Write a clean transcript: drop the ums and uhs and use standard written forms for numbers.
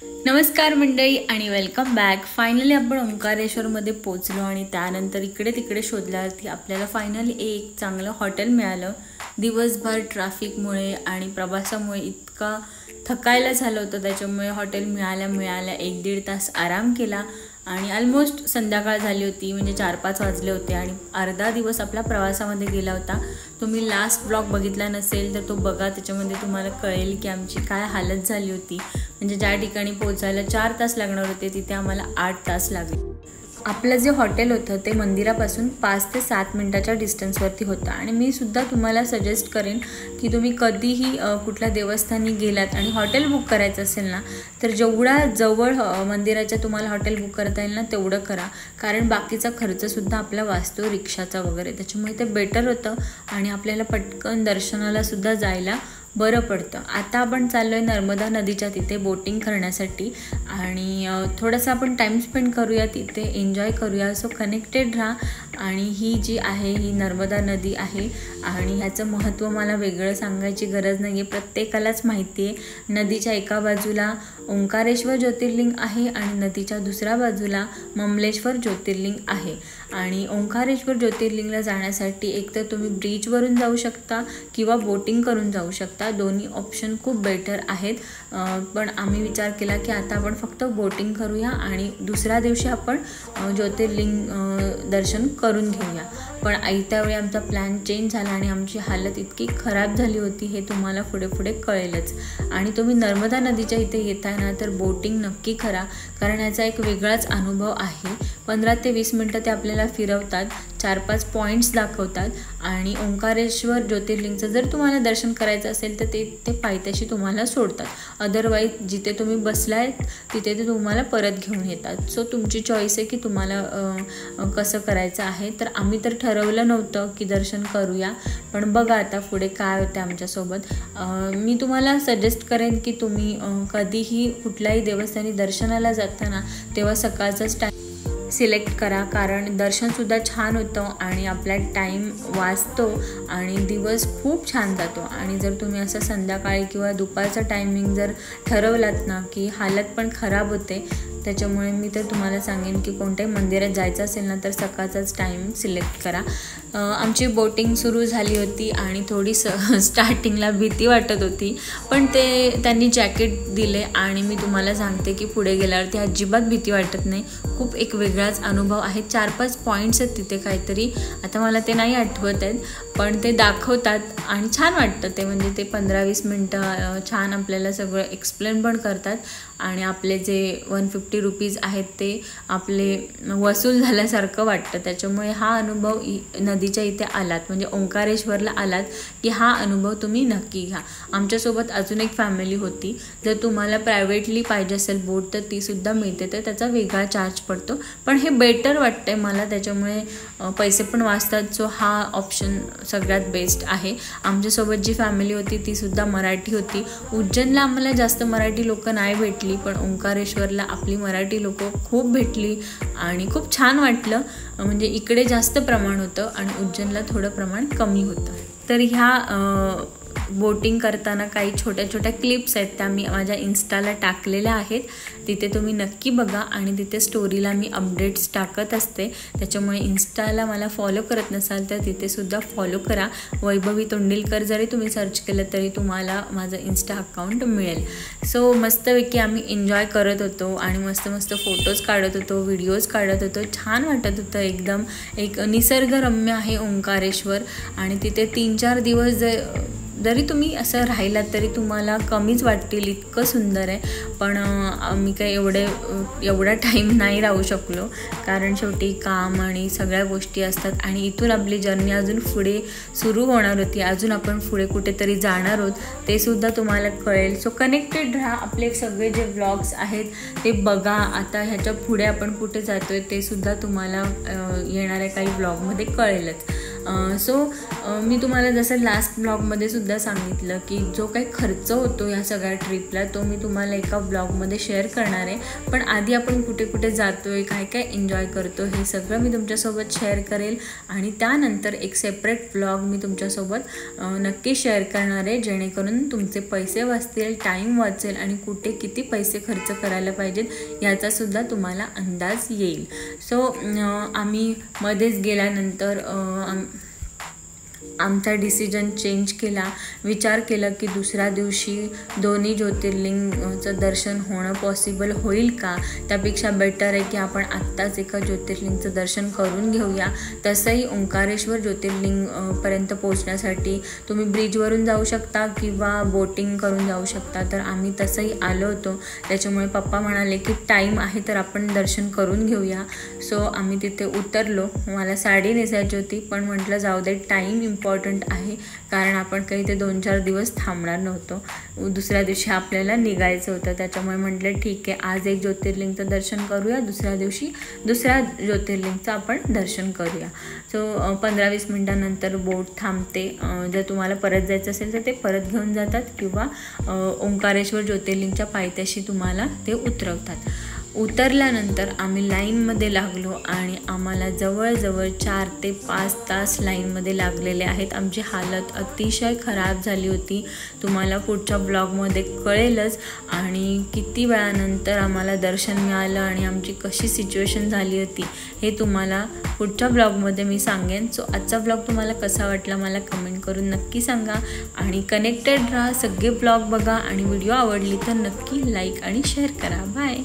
नमस्कार मंडळी आणि वेलकम बॅक. फायनली आपण ओंकारेश्वरमध्ये पोचलो आणि त्यानंतर इकडे तिकडे शोधल्यावरती आपल्याला फायनली एक चांगलं हॉटेल मिळालं. दिवसभर ट्रॅफिकमुळे आणि प्रवासामुळे इतका थकायला झालं होतं, त्याच्यामुळे हॉटेल मिळाल्या 1-1.5 तास आराम केला आणि ऑलमोस्ट संध्याकाळ झाली होती, म्हणजे 4-5 वाजले होते आणि अर्धा दिवस आपला प्रवासामध्ये गेला होता. तुम्ही लास्ट ब्लॉग बघितला नसेल तर तो बघा, त्याच्यामध्ये तुम्हाला कळेल की आमची काय हालत झाली होती. म्हणजे ज्या ठिकाणी पोचायला 4 तास लागणार होते तिथे आम्हाला 8 तास लागले. आपलं जे हॉटेल होतं ते मंदिरापासून 5 ते 7 मिनटाच्या डिस्टन्सवरती होतं आणि मी सुद्धा तुम्हाला सजेस्ट करेन की तुम्ही कधीही कुठल्या देवस्थानी गेलात आणि हॉटेल बुक करायचं असेल ना, तर जेवढा जवळ मंदिराच्या तुम्हाला हॉटेल बुक करता येईल ना तेवढं करा, कारण बाकीचा खर्चसुद्धा आपला वाचतो रिक्षाचा वगैरे. त्याच्यामुळे ते बेटर होतं आणि आपल्याला पटकन दर्शनालासुद्धा जायला बरं पडतं. आता आपण चाललो आहे नर्मदा नदीच्या तिथे बोटिंग करण्यासाठी आणि थोडंसं आपण टाईम स्पेंड करूया तिथे, एन्जॉय करूया. सो कनेक्टेड राहा. आणि ही जी आहे ही नर्मदा नदी आहे आणि ह्याचं महत्त्व मला वेगळं सांगायची गरज नाही आहे, प्रत्येकालाच माहिती आहे. नदीच्या एका बाजूला ओंकारेश्वर ज्योतिर्लिंग आहे आणि नदीच्या दुसऱ्या बाजूला ममलेश्वर ज्योतिर्लिंग आहे. आणि ओंकारेश्वर ज्योतिर्लिंगला जाण्यासाठी एकतर तुम्ही ब्रिजवरून जाऊ शकता किंवा बोटिंग करून जाऊ शकता. दोन्ही ऑप्शन खूप बेटर आहेत, पण आम्ही विचार केला की आता आपण फक्त बोटिंग करूया आणि दुसऱ्या दिवशी आपण ज्योतिर्लिंग दर्शन करून घेऊया. पण आयत्या वेळी आमचा प्लॅन चेंज झाला आणि आमची हालत इतकी खराब झाली होती हे तुम्हाला पुढे कळेलच. आणि तुम्ही नर्मदा नदीच्या इथे येताय ना तर बोटिंग नक्की करा, कारण याचा एक वेगळाच अनुभव आहे. 15 ते 20 मिनटं ते आपल्याला फिरवतात, 4-5 पॉईंट्स दाखवतात आणि ओंकारेश्वर ज्योतिर्लिंगचं जर तुम्हाला दर्शन करायचं असेल तर ते पायथ्याशी तुम्हाला सोडतात. अदरवाईज जिथे तुम्ही बसलाय तिथे ते तुम्हाला परत घेऊन येतात. सो तुमची चॉईस आहे की तुम्हाला कसं करायचं आहे. तर आम्ही तर ठरवलं नव्हतं की दर्शन करूया, पण बघा आता पुढे काय होतं आमच्यासोबत. मी तुम्हाला सजेस्ट करेन की तुम्ही कधीही कुठल्याही देवस्थानी दर्शनाला जाताना तेव्हा सकाळचाच टाईम सिलेक्ट करा, कारण दर्शनसुद्धा छान होतं आणि आपला टाईम वाचतो आणि दिवस खूप छान जातो. आणि जर तुम्ही असं संध्याकाळी किंवा दुपारचं टायमिंग जर ठरवलात ना की हालत पण खराब होते. त्याच्यामुळे मी तर तुम्हाला सांगेन की कोणत्याही मंदिरात जायचं असेल ना तर सकाळचाच टाईम सिलेक्ट करा. आमची बोटिंग सुरू झाली होती आणि थोडी स्टार्टिंगला भीती वाटत होती, पण त्यांनी जॅकेट दिले आणि मी तुम्हाला सांगते की पुढे गेल्यावरती अजिबात भीती वाटत नाही. खूप एक वेगळाच अनुभव आहे. 4-5 पॉईंट्स आहेत तिथे काहीतरी, आता मला ते नाही आठवत आहेत, पण ते दाखवतात आणि छान वाटतं ते. म्हणजे ते 15-20 मिनटं छान आपल्याला सगळं एक्सप्लेन पण करतात आणि आपले जे 150 रुपीज आहेत ते आपले वसूल झाल्यासारखं वाटतं. त्याच्यामुळे हा अनुभव नदीच्या इथे आलात म्हणजे ओंकारेश्वरला आलात की हा अनुभव तुम्ही नक्की घ्या. आमच्यासोबत अजून एक फॅमिली होती. जर तुम्हाला प्रायव्हेटली पाहिजे असेल बोट तर तीसुद्धा मिळते, तर त्याचा वेगळा चार्ज पडतो, पण हे बेटर वाटतं आहे मला, त्याच्यामुळे पैसे पण वाचतात. सो हा ऑप्शन सगळ्यात बेस्ट आहे. आमच्यासोबत जी फॅमिली होती तीसुद्धा मराठी होती. उज्जैनला आम्हाला जास्त मराठी लोकं नाही भेटली, पण ओंकारेश्वरला आपली मराठी लोकं खूप भेटली आणि खूप छान वाटलं. म्हणजे इकडे जास्त प्रमाण होतं आणि उज्जैनला थोडं प्रमाण कमी होतं. तर ह्या बोटिंग करताना काही छोट्या छोट्या क्लिप्स आहेत त्या मी माझ्या इन्स्टाला टाकलेल्या आहेत, तिथे तुम्ही नक्की बघा. आणि तिथे स्टोरीला मी अपडेट्स टाकत असते, त्याच्यामुळे इन्स्टाला मला फॉलो करत नसाल तर तिथेसुद्धा फॉलो करा. वैभवी तोंडिलकर जरी तुम्ही सर्च केलं तरी तुम्हाला माझं इन्स्टा अकाउंट मिळेल. सो मस्तपैकी आम्ही एन्जॉय करत होतो आणि मस्त फोटोज काढत होतो, व्हिडिओज काढत होतो. छान वाटत होतं एकदम. एक निसर्गरम्य आहे ओंकारेश्वर आणि तिथे 3-4 दिवस जरी तुम्ही असं राहिलात तरी तुम्हाला कमीच वाटतील, इतकं सुंदर आहे. पण मी काही एवढा टाईम नाही राहू शकलो, कारण शेवटी काम आणि सगळ्या गोष्टी असतात आणि इथून आपली जर्नी अजून पुढे सुरू होणार होती. अजून आपण पुढे कुठेतरी जाणार आहोत, ते सुद्धा तुम्हाला कळेल. सो कनेक्टेड राहा. आपले सगळे जे व्लॉग्स आहेत ते बघा. आता ह्याच्या पुढे आपण कुठे जातो आहे ते सुद्धा तुम्हाला येणाऱ्या काही व्लॉगमध्ये कळेलच. सो मी तुम्हाला जसं लास्ट ब्लॉगमध्ये सुद्धा सांगितलं की जो काही खर्च होतो ह्या सगळ्या ट्रिपला तो मी तुम्हाला एका ब्लॉगमध्ये शेअर करणार आहे. पण आधी आपण कुठे कुठे जातो आहे, काय काय एन्जॉय करतो, हे सगळं मी तुमच्यासोबत शेअर करेल. आणि त्यानंतर एक सेपरेट ब्लॉग मी तुमच्यासोबत नक्की शेअर करणार आहे, जेणेकरून तुमचे पैसे वाचतील, टाईम वाचेल आणि कुठे किती पैसे खर्च करायला पाहिजेत याचासुद्धा तुम्हाला अंदाज येईल. सो आम्ही मध्येच गेल्यानंतर आमचा डिसिजन चेंज केला. विचार केला की दुसऱ्या दिवशी दोन्ही ज्योतिर्लिंगचं दर्शन होणं पॉसिबल होईल का. त्यापेक्षा बेटर आहे की आपण आत्ताच एका ज्योतिर्लिंगचं दर्शन करून घेऊया. तसंही ओंकारेश्वर ज्योतिर्लिंगपर्यंत पोहोचण्यासाठी तुम्ही ब्रिजवरून जाऊ शकता किंवा बोटिंग करून जाऊ शकता. तर आम्ही तसंही आलो होतो, त्याच्यामुळे पप्पा म्हणाले की टाईम आहे तर आपण दर्शन करून घेऊया. सो आम्ही तिथे उतरलो. मला साडी नेसायची होती, पण म्हटलं जाऊ दे, टाईम इम्पॉर्टंट आहे, कारण आपण काही ते 2-4 दिवस थांबणार नव्हतो. दुसऱ्या दिवशी आपल्याला निघायचं होतं. त्याच्यामुळे म्हटलं ठीक आहे, आज एक ज्योतिर्लिंगचं दर्शन करूया, दुसऱ्या दिवशी दुसऱ्या ज्योतिर्लिंगचं आपण दर्शन करूया. सो 15-20 मिनटानंतर बोट थांबते. जर तुम्हाला परत जायचं असेल तर ते परत घेऊन जातात किंवा ओंकारेश्वर ज्योतिर्लिंगच्या पायथ्याशी तुम्हाला ते उतरवतात. उतरल्यानंतर आम्ही लाईनमध्ये लागलो आणि आम्हाला जवळजवळ 4 ते 5 तास लाईनमध्ये लागलेले आहेत. आमची हालत अतिशय खराब झाली होती, तुम्हाला पुढच्या ब्लॉगमध्ये कळेलच. आणि किती वेळानंतर आम्हाला दर्शन मिळालं आणि आमची कशी सिच्युएशन झाली होती हे तुम्हाला पुढच्या ब्लॉगमध्ये मी सांगेन. सो आजचा ब्लॉग तुम्हाला कसा वाटला मला कमेंट करून नक्की सांगा आणि कनेक्टेड राहा. सगळे ब्लॉग बघा आणि व्हिडिओ आवडली तर नक्की लाईक आणि शेअर करा. बाय.